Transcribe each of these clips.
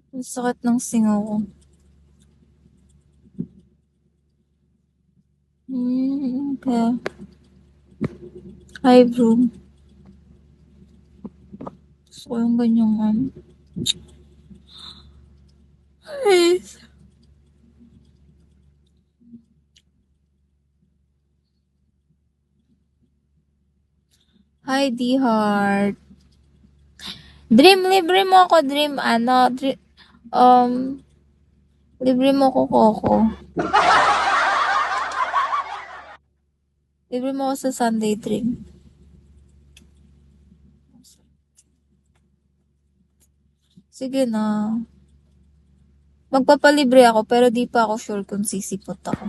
Ang sakit ng singaw ko. Okay. Hi, bro. Gusto ko yung ganyang Ay. Hi, D-Heart. Dream, libre mo ako, Dream. Um, libre mo ko, Coco. Libre mo ako sa Sunday Dream. Sige na. Magpapalibre ako, pero di pa ako sure kung sisipot ako.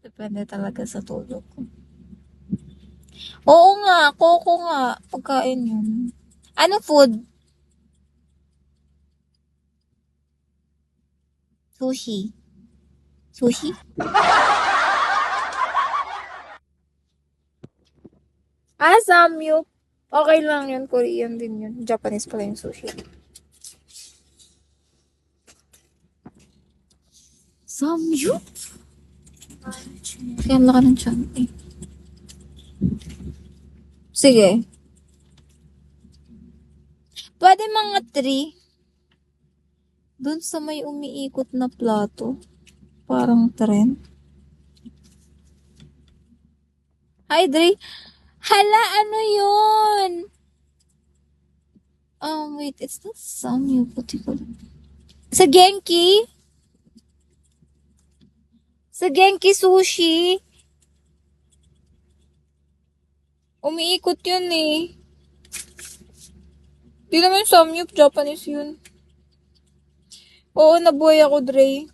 Depende talaga sa tulog ko. Oo nga, Coco nga. Pagkain yun. Ano food? Sushi. Sushi? Samyup. Okay lang yun. Korean din yun. Japanese pala yung sushi. Samyup? Kaya ang laki ng tiyan eh. Sige. Pwede mga 3. Doon sa may umiikot na plato. Parang tren. Hi, Dre. Hala, ano yun? Wait. It's not Samyup. Sa Genki? Sa Genki Sushi? Umiikot yun eh. Di naman Samyup. Japanese yun. Oo, nabuhay ako, Dre.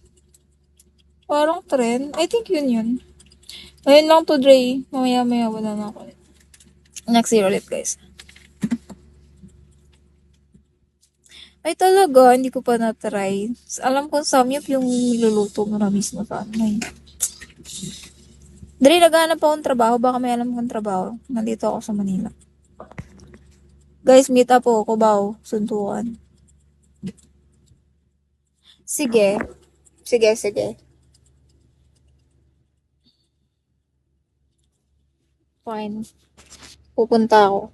Parang tren. I think yun. Ayun lang to, Dre. Mamaya wala na ako. Next year ulit, guys. Ay, talaga. Hindi ko pa na-try. Alam ko, samyup yung niluluto mo na mismo sa ano eh. Dre, naghahanap akong trabaho. Baka may alam kong trabaho. Nandito ako sa Manila. Guys, meet up po. Cubao. Suntukan. Sige. Sige. Fine. Pupunta ako.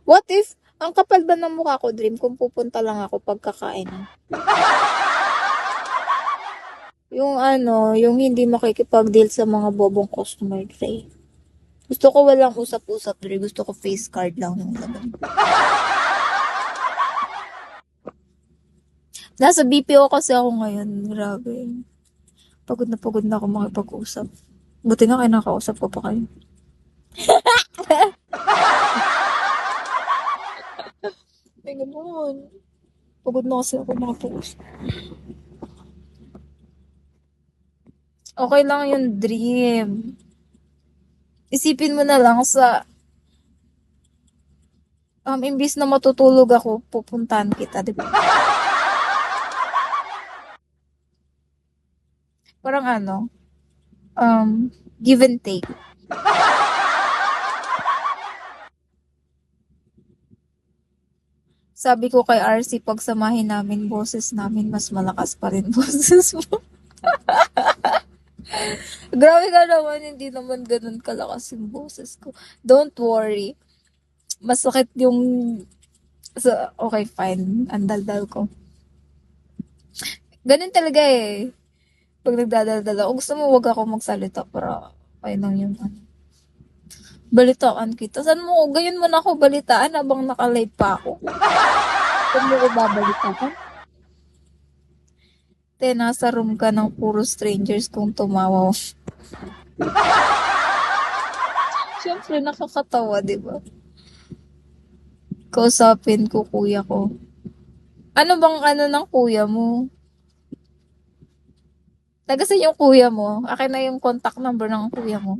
What if, ang kapal ba ng mukha ko, Dream, kung pupunta lang ako pagkakain? Yung hindi makikipag-deal sa mga bobong customer, Dre. Gusto ko walang usap-usap, Dre. Gusto ko face card lang yung laban. Nasa BPO kasi ako ngayon. Grabe. Pagod na ako makipag-usap. Buti nga kayo nakausap ko pa kayo. Ay, ganun. Pagod na kasi ako makipag-usap. Okay lang yung dream. Isipin mo na lang imbis na matutulog ako, pupuntahan kita, di ba? Parang give and take. Sabi ko kay RC, pagsamahin namin boses namin, mas malakas pa rin boses mo. Grabe ka naman, hindi naman ganun kalakas yung boses ko. Don't worry. Masakit yung... okay, fine. Ang daldal ko. Ganun talaga eh. Pag nagdadaldal ako, gusto mo wag ako magsalita para okay lang yun. Balitaan kita. Saan mo? Ganyan mo na ako balitaan habang nakalive pa ako. Saan mo ko babalitaan? Nasa room ka ng puro strangers kung tumawa. Siyempre, nakakatawa, di ba? Kausapin ko, kuya ko. Ano bang ng kuya mo? Tagasan yung kuya mo. Akin na yung contact number ng kuya mo.